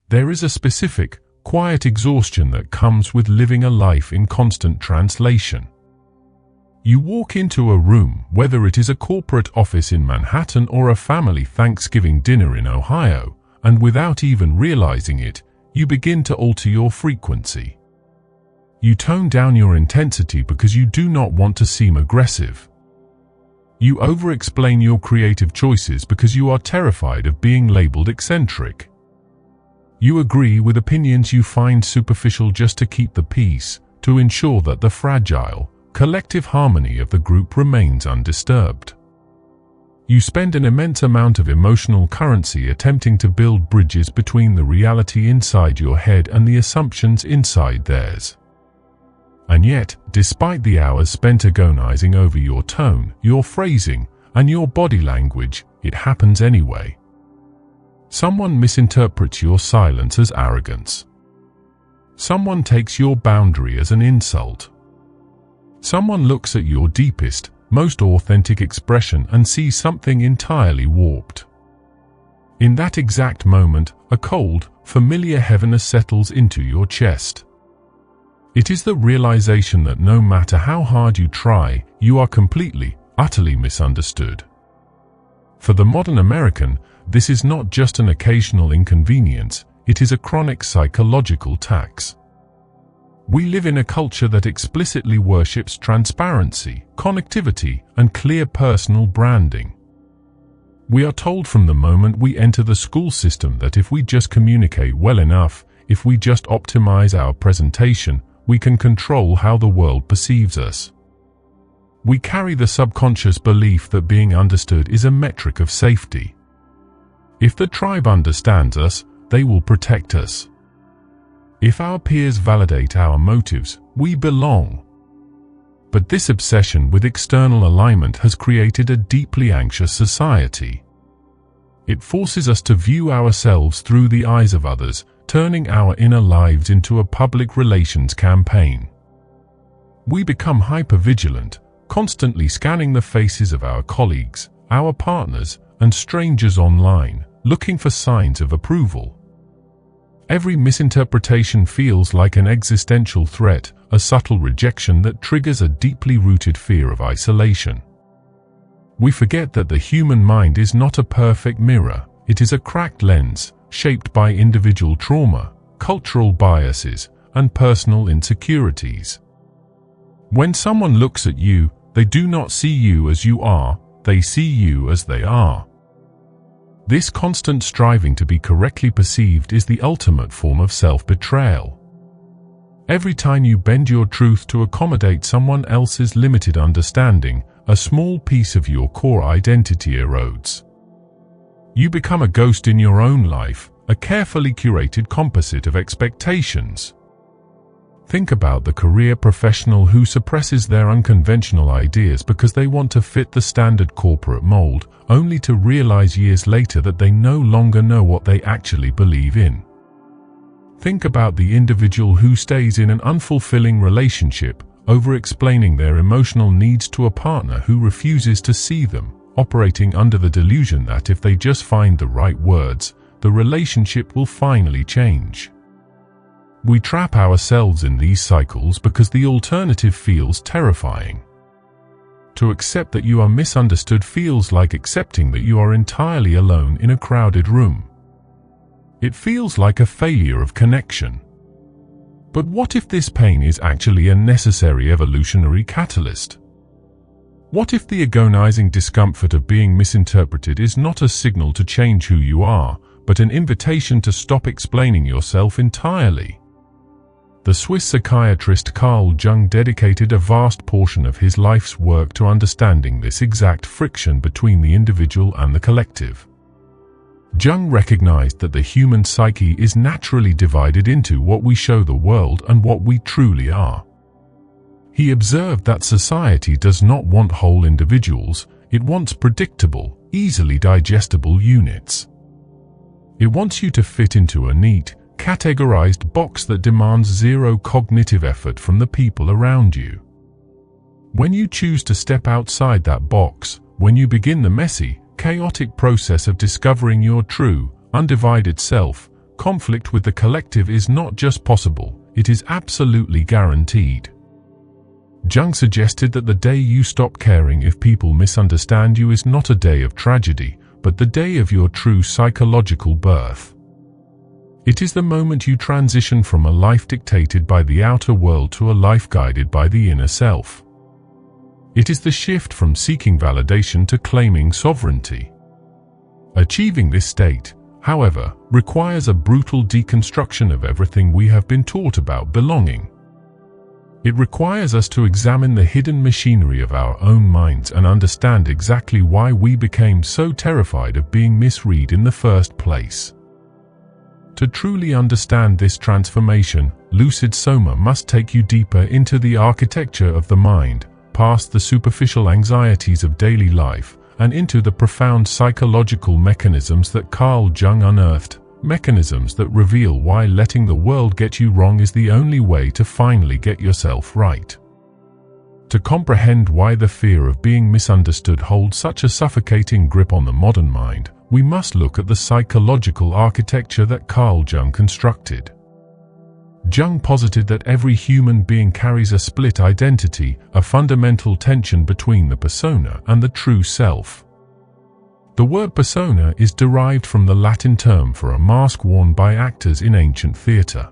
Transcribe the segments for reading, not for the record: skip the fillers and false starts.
There is a specific, quiet exhaustion that comes with living a life in constant translation. You walk into a room, whether it is a corporate office in Manhattan or a family Thanksgiving dinner in Ohio, and without even realizing it, you begin to alter your frequency. You tone down your intensity because you do not want to seem aggressive. You over-explain your creative choices because you are terrified of being labeled eccentric. You agree with opinions you find superficial just to keep the peace, to ensure that the fragile, collective harmony of the group remains undisturbed. You spend an immense amount of emotional currency attempting to build bridges between the reality inside your head and the assumptions inside theirs. And yet, despite the hours spent agonizing over your tone, your phrasing, and your body language, it happens anyway. Someone misinterprets your silence as arrogance. Someone takes your boundary as an insult. Someone looks at your deepest, most authentic expression and sees something entirely warped. In that exact moment, a cold, familiar heaviness settles into your chest. It is the realization that no matter how hard you try, you are completely, utterly misunderstood. For the modern American, this is not just an occasional inconvenience, it is a chronic psychological tax. We live in a culture that explicitly worships transparency, connectivity, and clear personal branding. We are told from the moment we enter the school system that if we just communicate well enough, if we just optimize our presentation, we can control how the world perceives us. We carry the subconscious belief that being understood is a metric of safety. If the tribe understands us, they will protect us. If our peers validate our motives, we belong. But this obsession with external alignment has created a deeply anxious society. It forces us to view ourselves through the eyes of others, turning our inner lives into a public relations campaign. We become hypervigilant, constantly scanning the faces of our colleagues, our partners, and strangers online, looking for signs of approval. Every misinterpretation feels like an existential threat, a subtle rejection that triggers a deeply rooted fear of isolation. We forget that the human mind is not a perfect mirror, it is a cracked lens, shaped by individual trauma, cultural biases, and personal insecurities. When someone looks at you, they do not see you as you are, they see you as they are. This constant striving to be correctly perceived is the ultimate form of self-betrayal. Every time you bend your truth to accommodate someone else's limited understanding, a small piece of your core identity erodes. You become a ghost in your own life, a carefully curated composite of expectations. Think about the career professional who suppresses their unconventional ideas because they want to fit the standard corporate mold, only to realize years later that they no longer know what they actually believe in. Think about the individual who stays in an unfulfilling relationship, over-explaining their emotional needs to a partner who refuses to see them, operating under the delusion that if they just find the right words, the relationship will finally change. We trap ourselves in these cycles because the alternative feels terrifying. To accept that you are misunderstood feels like accepting that you are entirely alone in a crowded room. It feels like a failure of connection. But what if this pain is actually a necessary evolutionary catalyst? What if the agonizing discomfort of being misinterpreted is not a signal to change who you are, but an invitation to stop explaining yourself entirely? The Swiss psychiatrist Carl Jung dedicated a vast portion of his life's work to understanding this exact friction between the individual and the collective. Jung recognized that the human psyche is naturally divided into what we show the world and what we truly are. He observed that society does not want whole individuals, it wants predictable, easily digestible units. It wants you to fit into a neat, categorized box that demands zero cognitive effort from the people around you. When you choose to step outside that box, when you begin the messy, chaotic process of discovering your true, undivided self, conflict with the collective is not just possible, it is absolutely guaranteed. Jung suggested that the day you stop caring if people misunderstand you is not a day of tragedy, but the day of your true psychological birth. It is the moment you transition from a life dictated by the outer world to a life guided by the inner self. It is the shift from seeking validation to claiming sovereignty. Achieving this state, however, requires a brutal deconstruction of everything we have been taught about belonging. It requires us to examine the hidden machinery of our own minds and understand exactly why we became so terrified of being misread in the first place. To truly understand this transformation, Lucid Soma must take you deeper into the architecture of the mind, past the superficial anxieties of daily life, and into the profound psychological mechanisms that Carl Jung unearthed, mechanisms that reveal why letting the world get you wrong is the only way to finally get yourself right. To comprehend why the fear of being misunderstood holds such a suffocating grip on the modern mind, we must look at the psychological architecture that Carl Jung constructed. Jung posited that every human being carries a split identity, a fundamental tension between the persona and the true self. The word persona is derived from the Latin term for a mask worn by actors in ancient theatre.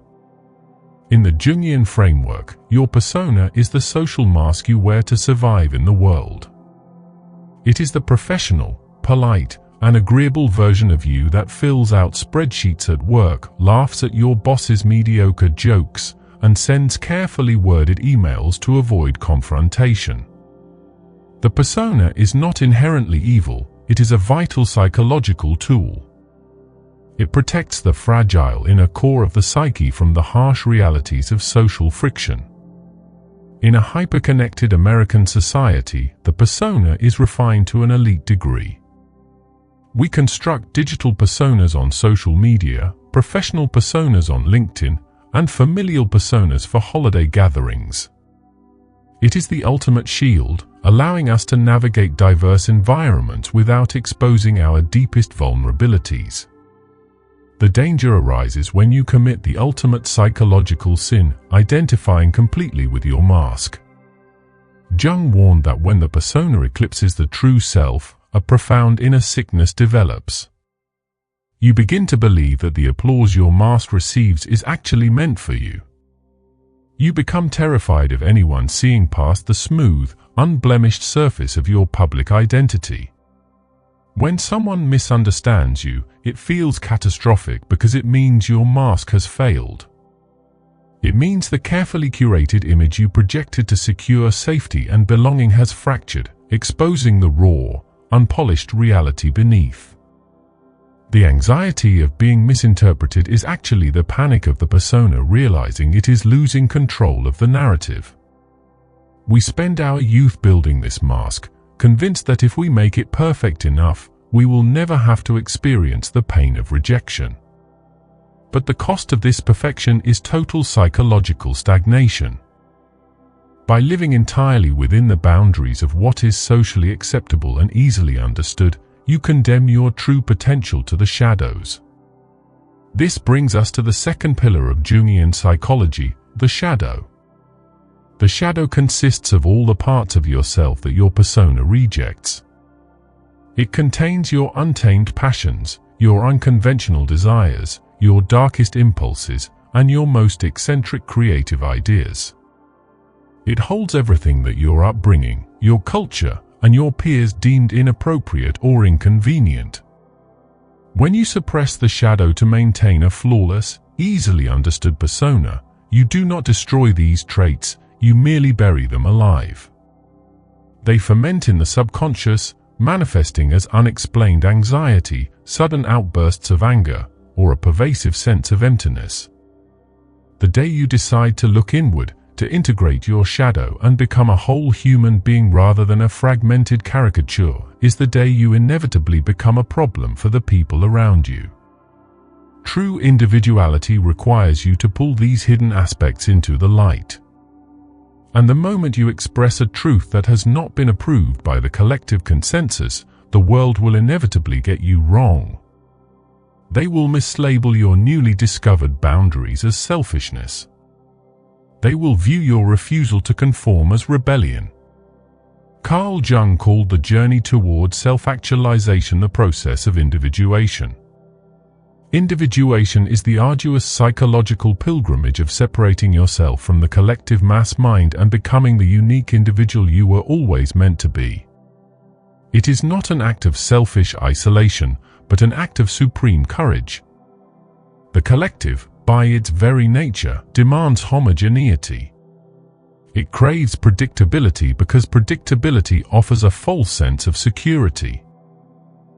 In the Jungian framework, your persona is the social mask you wear to survive in the world. It is the professional, polite, and agreeable version of you that fills out spreadsheets at work, laughs at your boss's mediocre jokes, and sends carefully worded emails to avoid confrontation. The persona is not inherently evil, it is a vital psychological tool. It protects the fragile inner core of the psyche from the harsh realities of social friction. In a hyper-connected American society, the persona is refined to an elite degree. We construct digital personas on social media, professional personas on LinkedIn, and familial personas for holiday gatherings. It is the ultimate shield, allowing us to navigate diverse environments without exposing our deepest vulnerabilities. The danger arises when you commit the ultimate psychological sin, identifying completely with your mask. Jung warned that when the persona eclipses the true self, a profound inner sickness develops. You begin to believe that the applause your mask receives is actually meant for you. You become terrified of anyone seeing past the smooth, unblemished surface of your public identity. When someone misunderstands you, it feels catastrophic because it means your mask has failed. It means the carefully curated image you projected to secure safety and belonging has fractured, exposing the raw, unpolished reality beneath. The anxiety of being misinterpreted is actually the panic of the persona realizing it is losing control of the narrative. We spend our youth building this mask, convinced that if we make it perfect enough, we will never have to experience the pain of rejection. But the cost of this perfection is total psychological stagnation. By living entirely within the boundaries of what is socially acceptable and easily understood, you condemn your true potential to the shadows. This brings us to the second pillar of Jungian psychology, the shadow. The shadow consists of all the parts of yourself that your persona rejects. It contains your untamed passions, your unconventional desires, your darkest impulses, and your most eccentric creative ideas. It holds everything that your upbringing, your culture, and your peers deemed inappropriate or inconvenient. When you suppress the shadow to maintain a flawless, easily understood persona, you do not destroy these traits, you merely bury them alive. They ferment in the subconscious, manifesting as unexplained anxiety, sudden outbursts of anger, or a pervasive sense of emptiness. The day you decide to look inward, to integrate your shadow and become a whole human being rather than a fragmented caricature, is the day you inevitably become a problem for the people around you. True individuality requires you to pull these hidden aspects into the light. And the moment you express a truth that has not been approved by the collective consensus, the world will inevitably get you wrong. They will mislabel your newly discovered boundaries as selfishness. They will view your refusal to conform as rebellion. Carl Jung called the journey towards self-actualization the process of individuation. Individuation is the arduous psychological pilgrimage of separating yourself from the collective mass mind and becoming the unique individual you were always meant to be. It is not an act of selfish isolation, but an act of supreme courage. The collective, by its very nature, demands homogeneity. It craves predictability because predictability offers a false sense of security.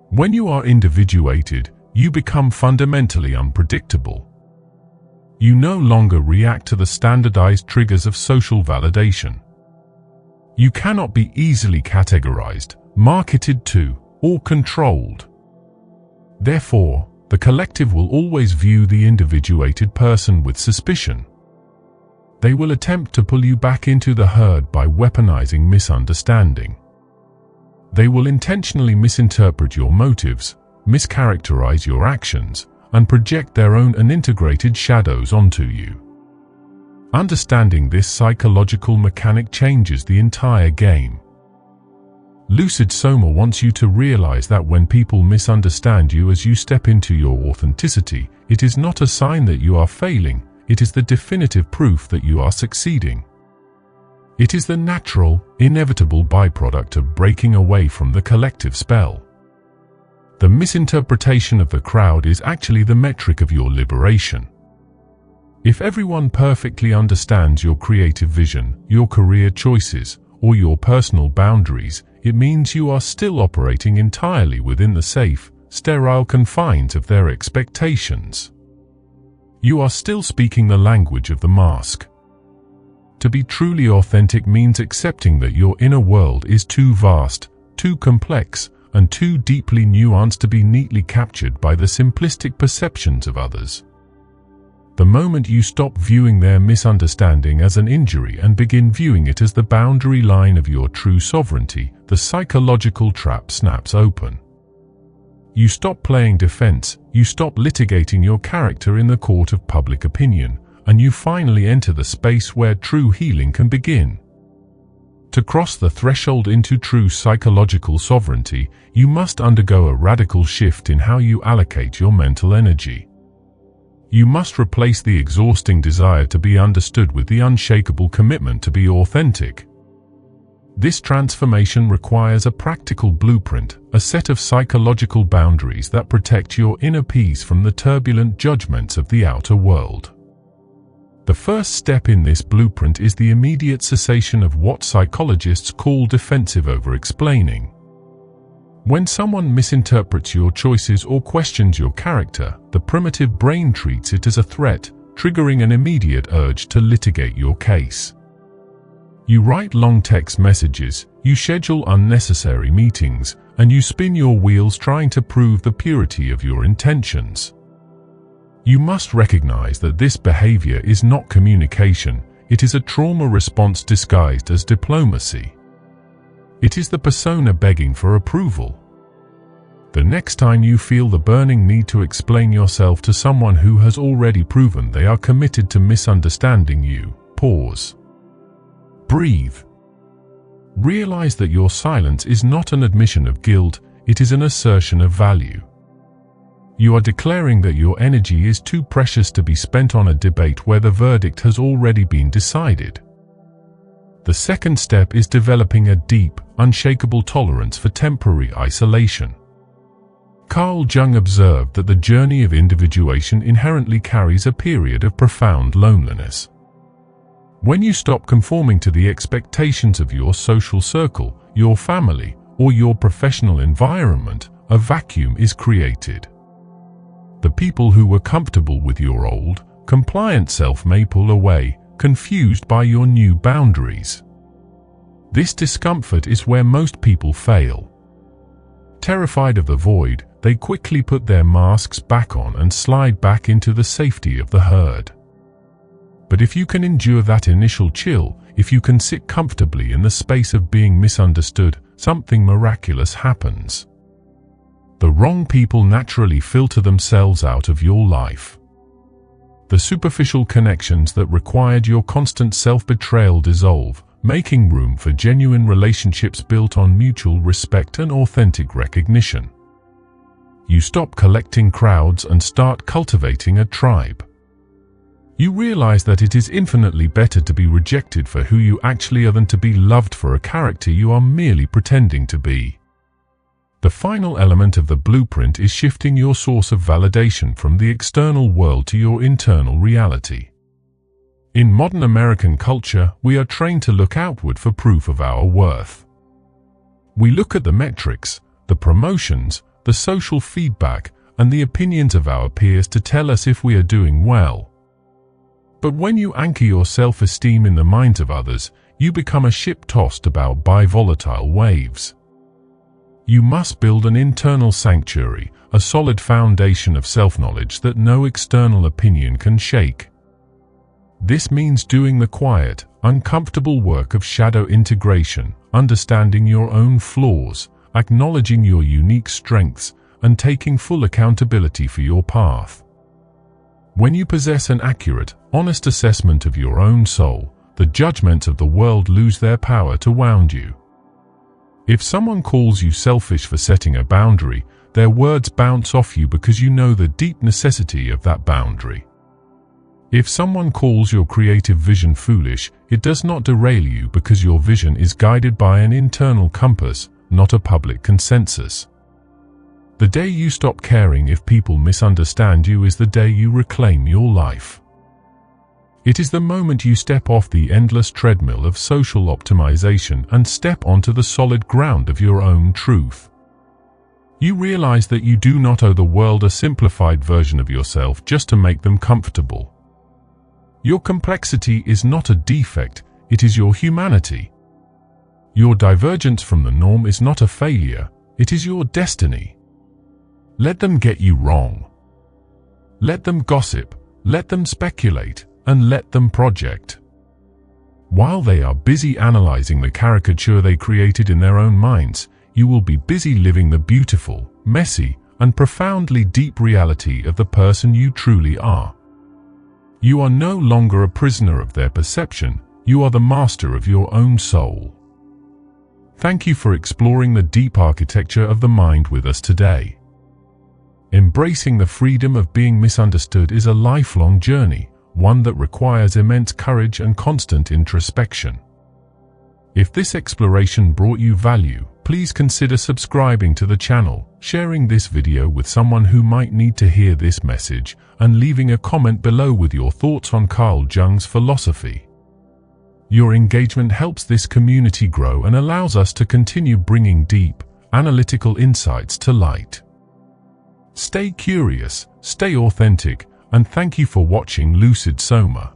When you are individuated, you become fundamentally unpredictable. You no longer react to the standardized triggers of social validation. You cannot be easily categorized, marketed to, or controlled. Therefore, the collective will always view the individuated person with suspicion. They will attempt to pull you back into the herd by weaponizing misunderstanding. They will intentionally misinterpret your motives, mischaracterize your actions, and project their own unintegrated shadows onto you. Understanding this psychological mechanic changes the entire game. Lucid Soma wants you to realize that when people misunderstand you as you step into your authenticity, it is not a sign that you are failing, it is the definitive proof that you are succeeding. It is the natural, inevitable byproduct of breaking away from the collective spell. The misinterpretation of the crowd is actually the metric of your liberation. If everyone perfectly understands your creative vision, your career choices, or your personal boundaries, it means you are still operating entirely within the safe, sterile confines of their expectations. You are still speaking the language of the mask. To be truly authentic means accepting that your inner world is too vast, too complex, and too deeply nuanced to be neatly captured by the simplistic perceptions of others. The moment you stop viewing their misunderstanding as an injury and begin viewing it as the boundary line of your true sovereignty, the psychological trap snaps open. You stop playing defense, you stop litigating your character in the court of public opinion, and you finally enter the space where true healing can begin. To cross the threshold into true psychological sovereignty, you must undergo a radical shift in how you allocate your mental energy. You must replace the exhausting desire to be understood with the unshakable commitment to be authentic. This transformation requires a practical blueprint, a set of psychological boundaries that protect your inner peace from the turbulent judgments of the outer world. The first step in this blueprint is the immediate cessation of what psychologists call defensive over-explaining. When someone misinterprets your choices or questions your character, the primitive brain treats it as a threat, triggering an immediate urge to litigate your case. You write long text messages, you schedule unnecessary meetings, and you spin your wheels trying to prove the purity of your intentions. You must recognize that this behavior is not communication, it is a trauma response disguised as diplomacy. It is the persona begging for approval. The next time you feel the burning need to explain yourself to someone who has already proven they are committed to misunderstanding you, pause. Breathe. Realize that your silence is not an admission of guilt, it is an assertion of value. You are declaring that your energy is too precious to be spent on a debate where the verdict has already been decided. The second step is developing a deep, unshakable tolerance for temporary isolation. Carl Jung observed that the journey of individuation inherently carries a period of profound loneliness. When you stop conforming to the expectations of your social circle, your family, or your professional environment, a vacuum is created. The people who were comfortable with your old, compliant self may pull away, confused by your new boundaries. This discomfort is where most people fail. Terrified of the void, they quickly put their masks back on and slide back into the safety of the herd. But if you can endure that initial chill, if you can sit comfortably in the space of being misunderstood, something miraculous happens. The wrong people naturally filter themselves out of your life. The superficial connections that required your constant self-betrayal dissolve, making room for genuine relationships built on mutual respect and authentic recognition. You stop collecting crowds and start cultivating a tribe. You realize that it is infinitely better to be rejected for who you actually are than to be loved for a character you are merely pretending to be. The final element of the blueprint is shifting your source of validation from the external world to your internal reality. In modern American culture, we are trained to look outward for proof of our worth. We look at the metrics, the promotions, the social feedback, and the opinions of our peers to tell us if we are doing well. But when you anchor your self-esteem in the minds of others, you become a ship tossed about by volatile waves. You must build an internal sanctuary, a solid foundation of self-knowledge that no external opinion can shake. This means doing the quiet, uncomfortable work of shadow integration, understanding your own flaws, acknowledging your unique strengths, and taking full accountability for your path. When you possess an accurate, honest assessment of your own soul, the judgments of the world lose their power to wound you. If someone calls you selfish for setting a boundary, their words bounce off you because you know the deep necessity of that boundary. If someone calls your creative vision foolish, it does not derail you because your vision is guided by an internal compass, not a public consensus. The day you stop caring if people misunderstand you is the day you reclaim your life. It is the moment you step off the endless treadmill of social optimization and step onto the solid ground of your own truth. You realize that you do not owe the world a simplified version of yourself just to make them comfortable. Your complexity is not a defect, it is your humanity. Your divergence from the norm is not a failure, it is your destiny. Let them get you wrong. Let them gossip, let them speculate, and let them project. While they are busy analyzing the caricature they created in their own minds, you will be busy living the beautiful, messy, and profoundly deep reality of the person you truly are. You are no longer a prisoner of their perception, you are the master of your own soul. Thank you for exploring the deep architecture of the mind with us today. Embracing the freedom of being misunderstood is a lifelong journey, one that requires immense courage and constant introspection. If this exploration brought you value, please consider subscribing to the channel, sharing this video with someone who might need to hear this message, and leaving a comment below with your thoughts on Carl Jung's philosophy. Your engagement helps this community grow and allows us to continue bringing deep, analytical insights to light. Stay curious, stay authentic, and thank you for watching Lucid Soma.